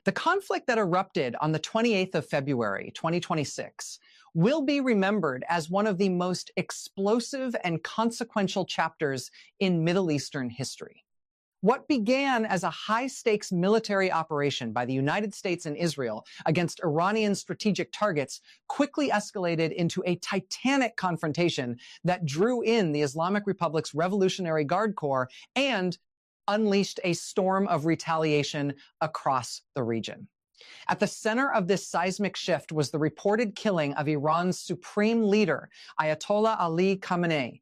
The conflict that erupted on the 28th of February, 2026, will be remembered as one of the most explosive and consequential chapters in Middle Eastern history. What began as a high-stakes military operation by the United States and Israel against Iranian strategic targets quickly escalated into a titanic confrontation that drew in the Islamic Republic's Revolutionary Guard Corps and unleashed a storm of retaliation across the region. At the center of this seismic shift was the reported killing of Iran's supreme leader, Ayatollah Ali Khamenei,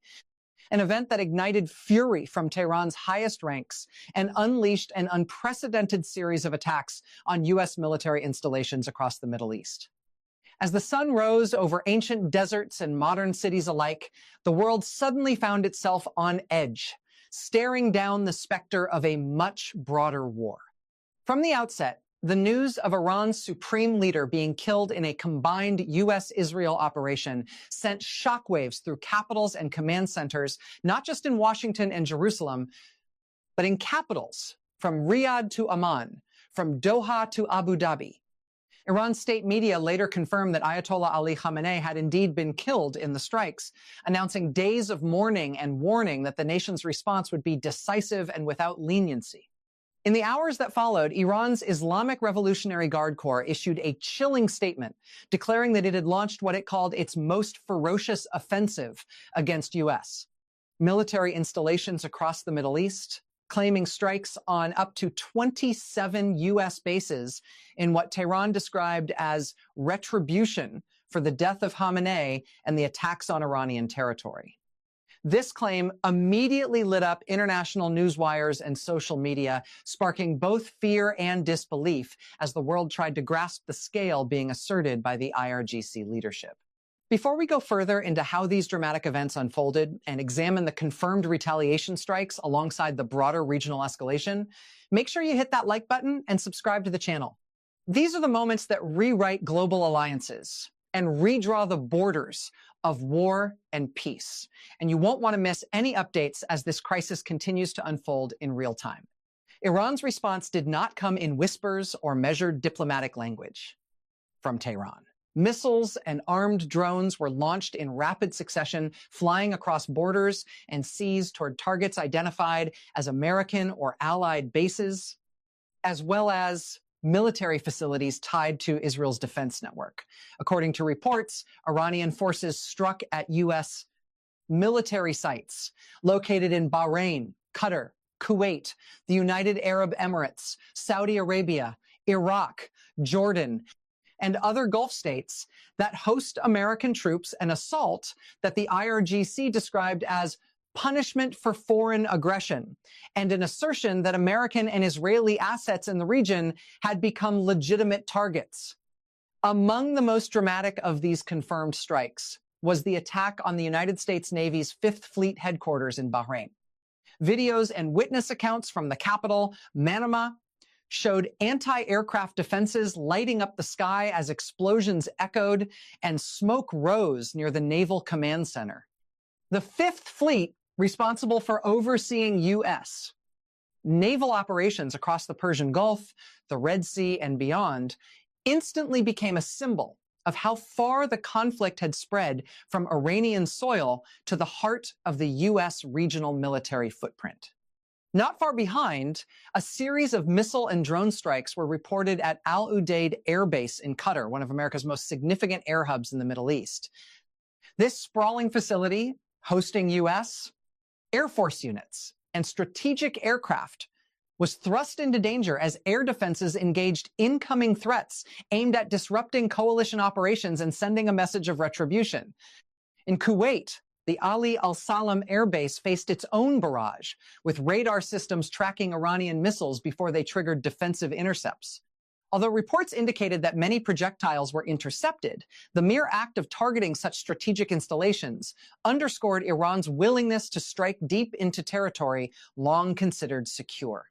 an event that ignited fury from Tehran's highest ranks and unleashed an unprecedented series of attacks on U.S. military installations across the Middle East. As the sun rose over ancient deserts and modern cities alike, the world suddenly found itself on edge, staring down the specter of a much broader war. From the outset, the news of Iran's supreme leader being killed in a combined U.S.-Israel operation sent shockwaves through capitals and command centers, not just in Washington and Jerusalem, but in capitals from Riyadh to Amman, from Doha to Abu Dhabi. Iran's state media later confirmed that Ayatollah Ali Khamenei had indeed been killed in the strikes, announcing days of mourning and warning that the nation's response would be decisive and without leniency. In the hours that followed, Iran's Islamic Revolutionary Guard Corps issued a chilling statement declaring that it had launched what it called its most ferocious offensive against U.S. military installations across the Middle East, claiming strikes on up to 27 U.S. bases in what Tehran described as retribution for the death of Khamenei and the attacks on Iranian territory. This claim immediately lit up international news wires and social media, sparking both fear and disbelief as the world tried to grasp the scale being asserted by the IRGC leadership. Before we go further into how these dramatic events unfolded and examine the confirmed retaliation strikes alongside the broader regional escalation, make sure you hit that like button and subscribe to the channel. These are the moments that rewrite global alliances and redraw the borders of war and peace. And you won't want to miss any updates as this crisis continues to unfold in real time. Iran's response did not come in whispers or measured diplomatic language from Tehran. Missiles and armed drones were launched in rapid succession, flying across borders and seas toward targets identified as American or allied bases, as well as military facilities tied to Israel's defense network. According to reports, Iranian forces struck at U.S. military sites located in Bahrain, Qatar, Kuwait, the United Arab Emirates, Saudi Arabia, Iraq, Jordan, and other Gulf states that host American troops, an assault that the IRGC described as punishment for foreign aggression, and an assertion that American and Israeli assets in the region had become legitimate targets. Among the most dramatic of these confirmed strikes was the attack on the United States Navy's 5th Fleet headquarters in Bahrain. Videos and witness accounts from the capital, Manama, showed anti-aircraft defenses lighting up the sky as explosions echoed and smoke rose near the Naval Command Center. The 5th Fleet, responsible for overseeing U.S. naval operations across the Persian Gulf, the Red Sea, and beyond, instantly became a symbol of how far the conflict had spread from Iranian soil to the heart of the U.S. regional military footprint. Not far behind, a series of missile and drone strikes were reported at Al Udeid Air Base in Qatar, one of America's most significant air hubs in the Middle East. This sprawling facility, hosting U.S. Air Force units and strategic aircraft, was thrust into danger as air defenses engaged incoming threats aimed at disrupting coalition operations and sending a message of retribution. In Kuwait, the Ali al-Salam Air Base faced its own barrage, with radar systems tracking Iranian missiles before they triggered defensive intercepts. Although reports indicated that many projectiles were intercepted, the mere act of targeting such strategic installations underscored Iran's willingness to strike deep into territory long considered secure.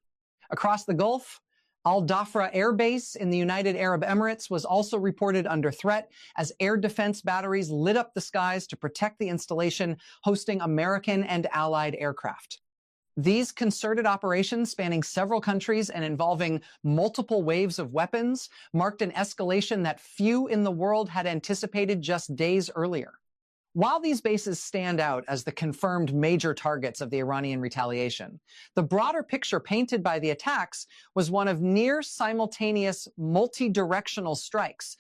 Across the Gulf, Al Dhafra Air Base in the United Arab Emirates was also reported under threat as air defense batteries lit up the skies to protect the installation hosting American and allied aircraft. These concerted operations spanning several countries and involving multiple waves of weapons marked an escalation that few in the world had anticipated just days earlier. While these bases stand out as the confirmed major targets of the Iranian retaliation, the broader picture painted by the attacks was one of near simultaneous multi-directional strikes.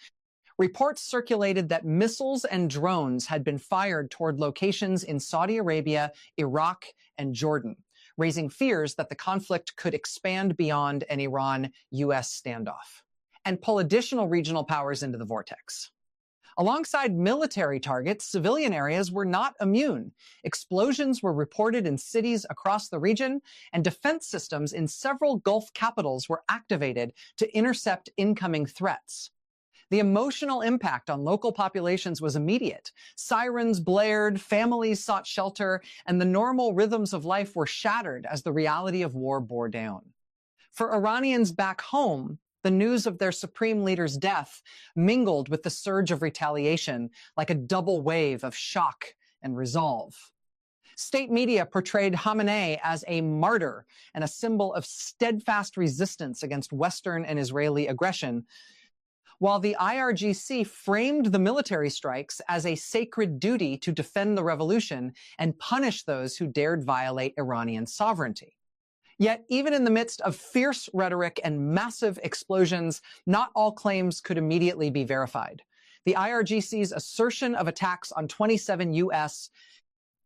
Reports circulated that missiles and drones had been fired toward locations in Saudi Arabia, Iraq, and Jordan, raising fears that the conflict could expand beyond an Iran-US standoff and pull additional regional powers into the vortex. Alongside military targets, civilian areas were not immune. Explosions were reported in cities across the region, and defense systems in several Gulf capitals were activated to intercept incoming threats. The emotional impact on local populations was immediate. Sirens blared, families sought shelter, and the normal rhythms of life were shattered as the reality of war bore down. For Iranians back home, the news of their supreme leader's death mingled with the surge of retaliation like a double wave of shock and resolve. State media portrayed Khamenei as a martyr and a symbol of steadfast resistance against Western and Israeli aggression, while the IRGC framed the military strikes as a sacred duty to defend the revolution and punish those who dared violate Iranian sovereignty. Yet, even in the midst of fierce rhetoric and massive explosions, not all claims could immediately be verified. The IRGC's assertion of attacks on 27 U.S.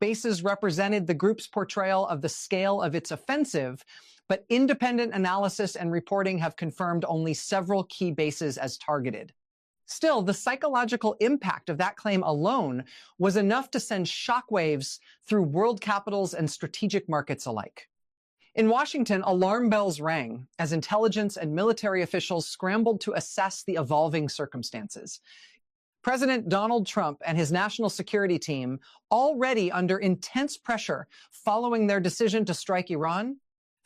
bases represented the group's portrayal of the scale of its offensive, but independent analysis and reporting have confirmed only several key bases as targeted. Still, the psychological impact of that claim alone was enough to send shockwaves through world capitals and strategic markets alike. In Washington, alarm bells rang as intelligence and military officials scrambled to assess the evolving circumstances. President Donald Trump and his national security team, already under intense pressure following their decision to strike Iran,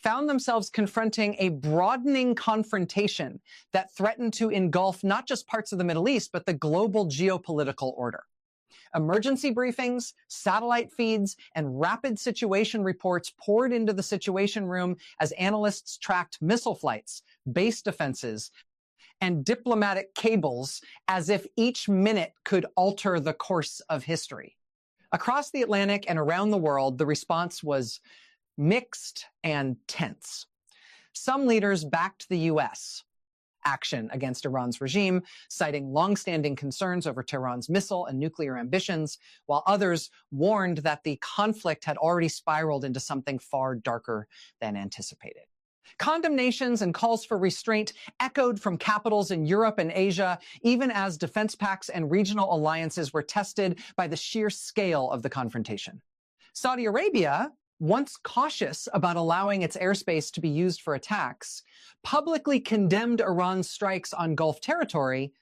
found themselves confronting a broadening confrontation that threatened to engulf not just parts of the Middle East, but the global geopolitical order. Emergency briefings, satellite feeds, and rapid situation reports poured into the Situation Room as analysts tracked missile flights, base defenses, and diplomatic cables as if each minute could alter the course of history. Across the Atlantic and around the world, the response was mixed and tense. Some leaders backed the U.S. action against Iran's regime, citing long-standing concerns over Tehran's missile and nuclear ambitions, while others warned that the conflict had already spiraled into something far darker than anticipated. Condemnations and calls for restraint echoed from capitals in Europe and Asia, even as defense pacts and regional alliances were tested by the sheer scale of the confrontation. Saudi Arabia, once cautious about allowing its airspace to be used for attacks, publicly condemned Iran's strikes on Gulf territory,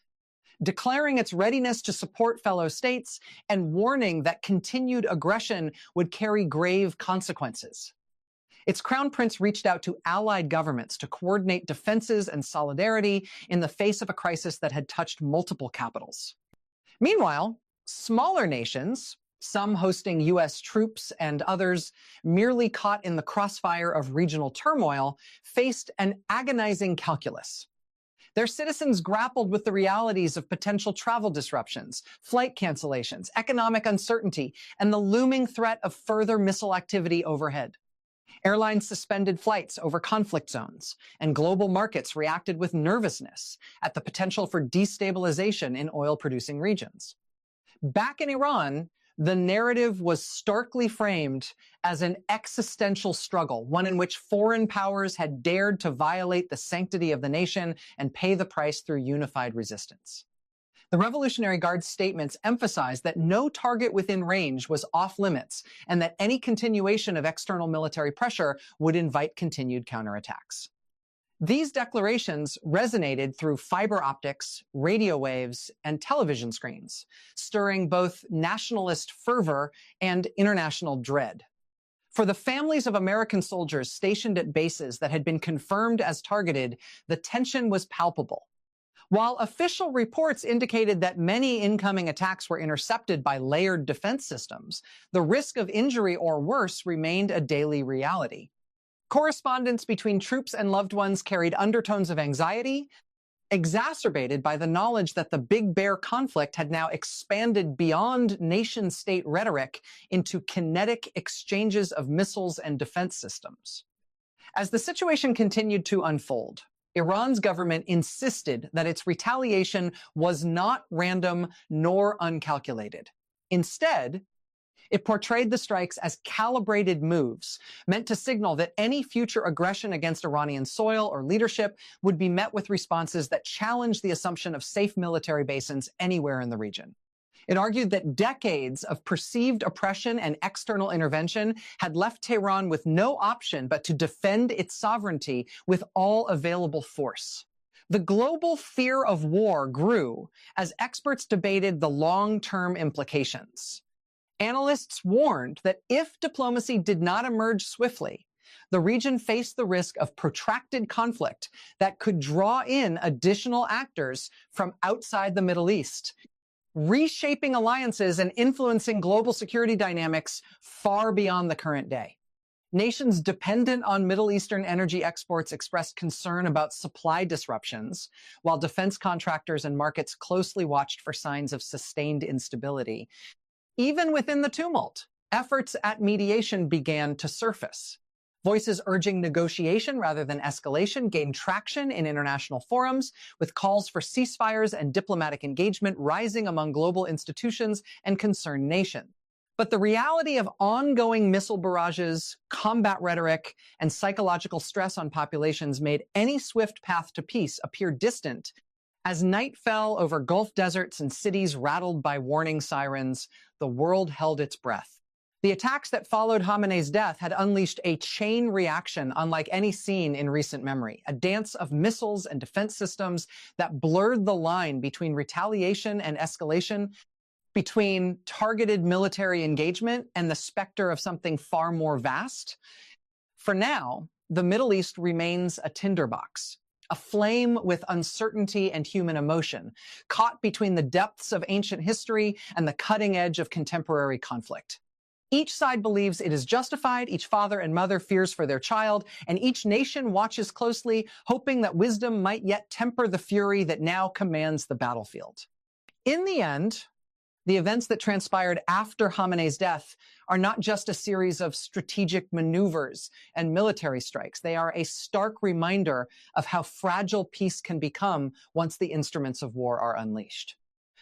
declaring its readiness to support fellow states and warning that continued aggression would carry grave consequences. Its crown prince reached out to allied governments to coordinate defenses and solidarity in the face of a crisis that had touched multiple capitals. Meanwhile, smaller nations, some hosting U.S. troops and others merely caught in the crossfire of regional turmoil, faced an agonizing calculus. Their citizens grappled with the realities of potential travel disruptions, flight cancellations, economic uncertainty, and the looming threat of further missile activity overhead. Airlines suspended flights over conflict zones, and global markets reacted with nervousness at the potential for destabilization in oil-producing regions. Back in Iran, the narrative was starkly framed as an existential struggle, one in which foreign powers had dared to violate the sanctity of the nation and pay the price through unified resistance. The Revolutionary Guard's statements emphasized that no target within range was off limits and that any continuation of external military pressure would invite continued counterattacks. These declarations resonated through fiber optics, radio waves, and television screens, stirring both nationalist fervor and international dread. For the families of American soldiers stationed at bases that had been confirmed as targeted, the tension was palpable. While official reports indicated that many incoming attacks were intercepted by layered defense systems, the risk of injury or worse remained a daily reality. Correspondence between troops and loved ones carried undertones of anxiety, exacerbated by the knowledge that the Big Bear conflict had now expanded beyond nation-state rhetoric into kinetic exchanges of missiles and defense systems. As the situation continued to unfold, Iran's government insisted that its retaliation was not random nor uncalculated. Instead, it portrayed the strikes as calibrated moves meant to signal that any future aggression against Iranian soil or leadership would be met with responses that challenged the assumption of safe military bases anywhere in the region. It argued that decades of perceived oppression and external intervention had left Tehran with no option but to defend its sovereignty with all available force. The global fear of war grew as experts debated the long-term implications. Analysts warned that if diplomacy did not emerge swiftly, the region faced the risk of protracted conflict that could draw in additional actors from outside the Middle East, reshaping alliances and influencing global security dynamics far beyond the current day. Nations dependent on Middle Eastern energy exports expressed concern about supply disruptions, while defense contractors and markets closely watched for signs of sustained instability. Even within the tumult, efforts at mediation began to surface. Voices urging negotiation rather than escalation gained traction in international forums, with calls for ceasefires and diplomatic engagement rising among global institutions and concerned nations. But the reality of ongoing missile barrages, combat rhetoric, and psychological stress on populations made any swift path to peace appear distant. As night fell over Gulf deserts and cities rattled by warning sirens, the world held its breath. The attacks that followed Khamenei's death had unleashed a chain reaction unlike any seen in recent memory, a dance of missiles and defense systems that blurred the line between retaliation and escalation, between targeted military engagement and the specter of something far more vast. For now, the Middle East remains a tinderbox, a flame with uncertainty and human emotion, caught between the depths of ancient history and the cutting edge of contemporary conflict. Each side believes it is justified, each father and mother fears for their child, and each nation watches closely, hoping that wisdom might yet temper the fury that now commands the battlefield. In the end, the events that transpired after Khamenei's death are not just a series of strategic maneuvers and military strikes. They are a stark reminder of how fragile peace can become once the instruments of war are unleashed.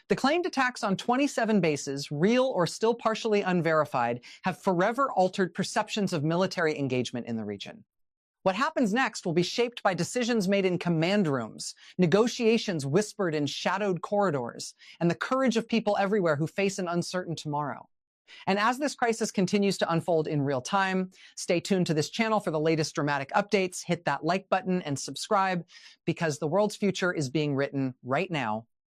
The claimed attacks on 27 bases, real or still partially unverified, have forever altered perceptions of military engagement in the region. What happens next will be shaped by decisions made in command rooms, negotiations whispered in shadowed corridors, and the courage of people everywhere who face an uncertain tomorrow. And as this crisis continues to unfold in real time, stay tuned to this channel for the latest dramatic updates, hit that like button and subscribe, because the world's future is being written right now